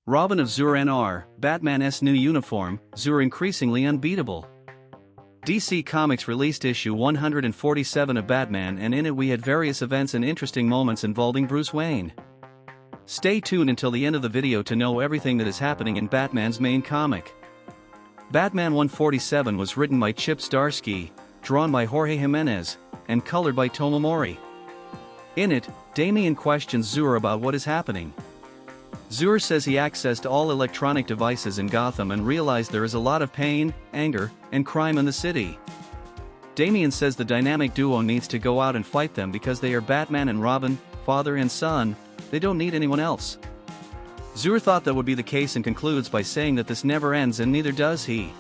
Robin of Zur-En-Arrh, Batman's new uniform, Zur increasingly unbeatable. DC Comics released issue 147 of Batman, and in it we had various events and interesting moments involving Bruce Wayne. Stay tuned until the end of the video to know everything that is happening in Batman's main comic. Batman 147 was written by Chip Zdarsky, drawn by Jorge Jimenez, and colored by Tomomori. In it, Damian questions Zur about what is happening. Zur says he accessed all electronic devices in Gotham and realized there is a lot of pain, anger, and crime in the city. Damian says the dynamic duo needs to go out and fight them because they are Batman and Robin, father and son. They don't need anyone else. Zur thought that would be the case and concludes by saying that this never ends, and neither does he.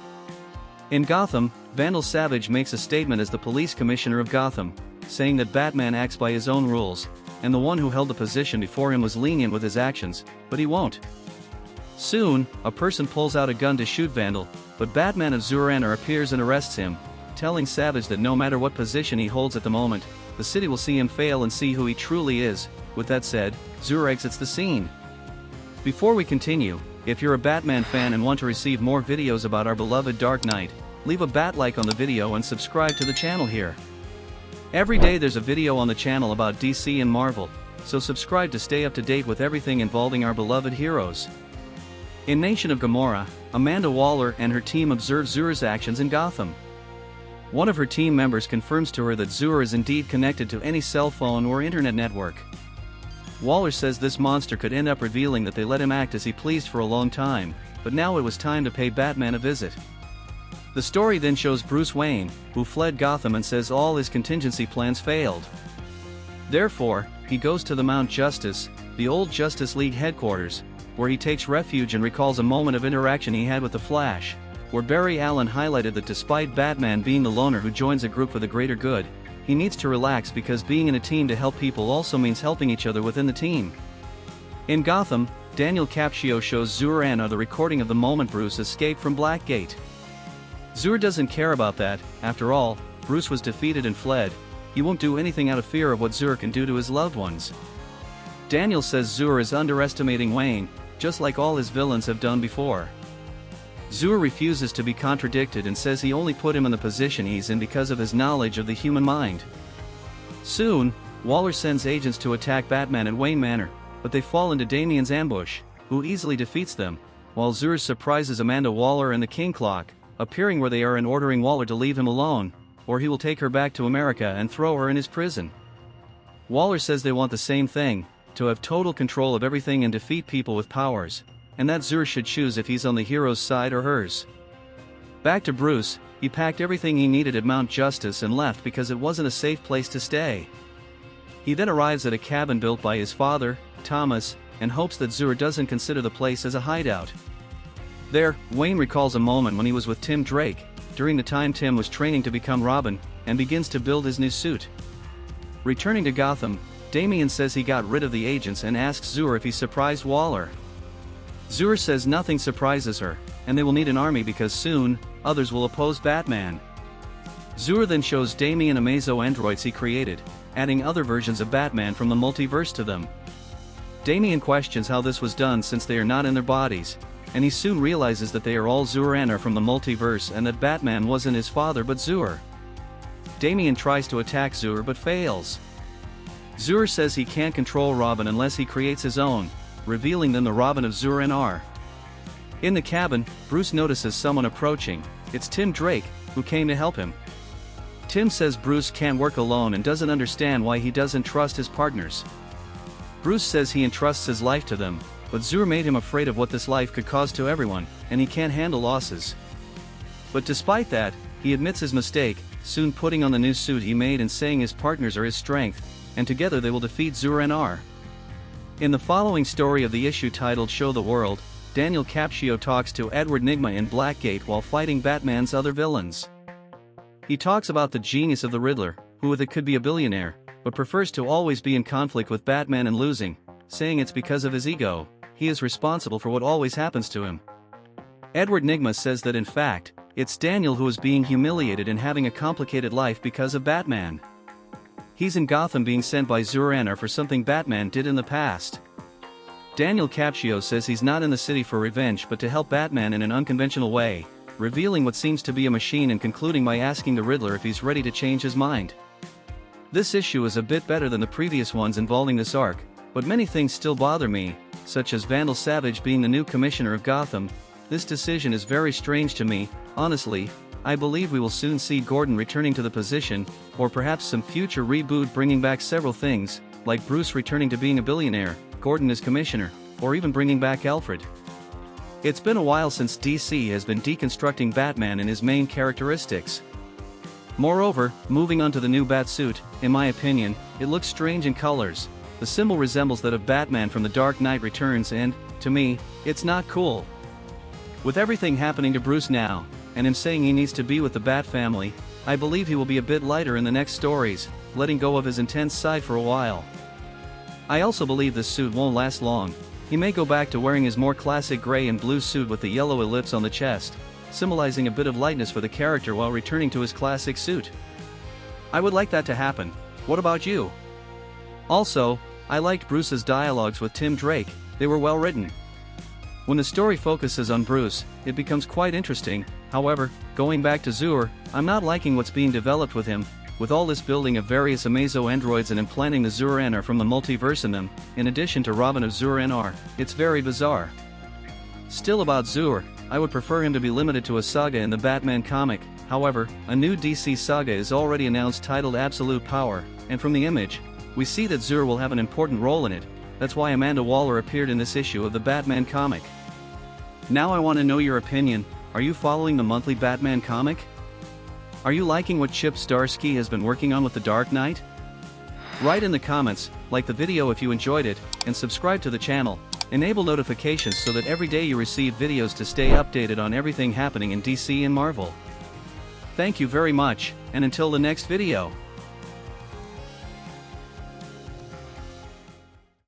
In Gotham, Vandal Savage makes a statement as the police commissioner of Gotham, saying that Batman acts by his own rules, and the one who held the position before him was lenient with his actions, but he won't. Soon, a person pulls out a gun to shoot Vandal, but Batman of Zur-En-Arrh appears and arrests him, telling Savage that no matter what position he holds at the moment, the city will see him fail and see who he truly is. With that said, Zur exits the scene. Before we continue, if you're a Batman fan and want to receive more videos about our beloved Dark Knight, leave a bat like on the video and subscribe to the channel here. Every day there's a video on the channel about DC and Marvel, so subscribe to stay up to date with everything involving our beloved heroes. In Nation of Gomorrah, Amanda Waller and her team observe Zur's actions in Gotham. One of her team members confirms to her that Zur is indeed connected to any cell phone or internet network. Waller says this monster could end up revealing that they let him act as he pleased for a long time, but now it was time to pay Batman a visit. The story then shows Bruce Wayne, who fled Gotham and says all his contingency plans failed. Therefore, he goes to the Mount Justice, the old Justice League headquarters, where he takes refuge and recalls a moment of interaction he had with the Flash, where Barry Allen highlighted that despite Batman being the loner who joins a group for the greater good, he needs to relax because being in a team to help people also means helping each other within the team. In Gotham, Daniel Capcio shows Zur-En-Arrh the recording of the moment Bruce escaped from Blackgate. Zur doesn't care about that. After all, Bruce was defeated and fled. He won't do anything out of fear of what Zur can do to his loved ones. Daniel says Zur is underestimating Wayne, just like all his villains have done before. Zur refuses to be contradicted and says he only put him in the position he's in because of his knowledge of the human mind. Soon, Waller sends agents to attack Batman at Wayne Manor, but they fall into Damian's ambush, who easily defeats them, while Zur surprises Amanda Waller and the King Clock, appearing where they are and ordering Waller to leave him alone, or he will take her back to America and throw her in his prison. Waller says they want the same thing, to have total control of everything and defeat people with powers, and that Zur should choose if he's on the hero's side or hers. Back to Bruce, he packed everything he needed at Mount Justice and left because it wasn't a safe place to stay. He then arrives at a cabin built by his father, Thomas, and hopes that Zur doesn't consider the place as a hideout. There, Wayne recalls a moment when he was with Tim Drake, during the time Tim was training to become Robin, and begins to build his new suit. Returning to Gotham, Damian says he got rid of the agents and asks Zur if he surprised Waller. Zur says nothing surprises her, and they will need an army because soon, others will oppose Batman. Zur then shows Damian Amazo androids he created, adding other versions of Batman from the multiverse to them. Damian questions how this was done since they are not in their bodies, and he soon realizes that they are all Zur-En-Arrh from the multiverse and that Batman wasn't his father but Zur. Damian tries to attack Zur but fails. Zur says he can't control Robin unless he creates his own, revealing them the Robin of Zur-En-Arrh. In the cabin, Bruce notices someone approaching. It's Tim Drake, who came to help him. Tim says Bruce can't work alone and doesn't understand why he doesn't trust his partners. Bruce says he entrusts his life to them, but Zur made him afraid of what this life could cause to everyone, and he can't handle losses. But despite that, he admits his mistake, soon putting on the new suit he made and saying his partners are his strength, and together they will defeat Zur-En-Arrh. In the following story of the issue titled Show the World, Daniel Capcio talks to Edward Nygma in Blackgate while fighting Batman's other villains. He talks about the genius of the Riddler, who with it could be a billionaire, but prefers to always be in conflict with Batman and losing, saying it's because of his ego. He is responsible for what always happens to him. Edward Nygma says that in fact, it's Daniel who is being humiliated and having a complicated life because of Batman. He's in Gotham being sent by Zur-En-Arrh for something Batman did in the past. Daniel Capcio says he's not in the city for revenge but to help Batman in an unconventional way, revealing what seems to be a machine and concluding by asking the Riddler if he's ready to change his mind. This issue is a bit better than the previous ones involving this arc, but many things still bother me, such as Vandal Savage being the new commissioner of Gotham. This decision is very strange to me. Honestly, I believe we will soon see Gordon returning to the position, or perhaps some future reboot bringing back several things, like Bruce returning to being a billionaire, Gordon as commissioner, or even bringing back Alfred. It's been a while since DC has been deconstructing Batman and his main characteristics. Moreover, moving on to the new Batsuit, in my opinion, it looks strange in colors. The symbol resembles that of Batman from The Dark Knight Returns and, to me, it's not cool. With everything happening to Bruce now, and him saying he needs to be with the Bat family, I believe he will be a bit lighter in the next stories, letting go of his intense side for a while. I also believe this suit won't last long. He may go back to wearing his more classic gray and blue suit with the yellow ellipse on the chest, symbolizing a bit of lightness for the character while returning to his classic suit. I would like that to happen. What about you? Also, I liked Bruce's dialogues with Tim Drake, they were well written. When the story focuses on Bruce, it becomes quite interesting. However, going back to Zur, I'm not liking what's being developed with him, with all this building of various Amazo androids and implanting the Zur-En-Arrh from the multiverse in them, in addition to Robin of Zur-En-Arrh. It's very bizarre. Still about Zur, I would prefer him to be limited to a saga in the Batman comic. However, a new DC saga is already announced titled Absolute Power, and from the image, we see that Zur will have an important role in it. That's why Amanda Waller appeared in this issue of the Batman comic. Now I want to know your opinion. Are you following the monthly Batman comic? Are you liking what Chip Zdarsky has been working on with The Dark Knight? Write in the comments, like the video if you enjoyed it, and subscribe to the channel. Enable notifications so that every day you receive videos to stay updated on everything happening in DC and Marvel. Thank you very much, and until the next video.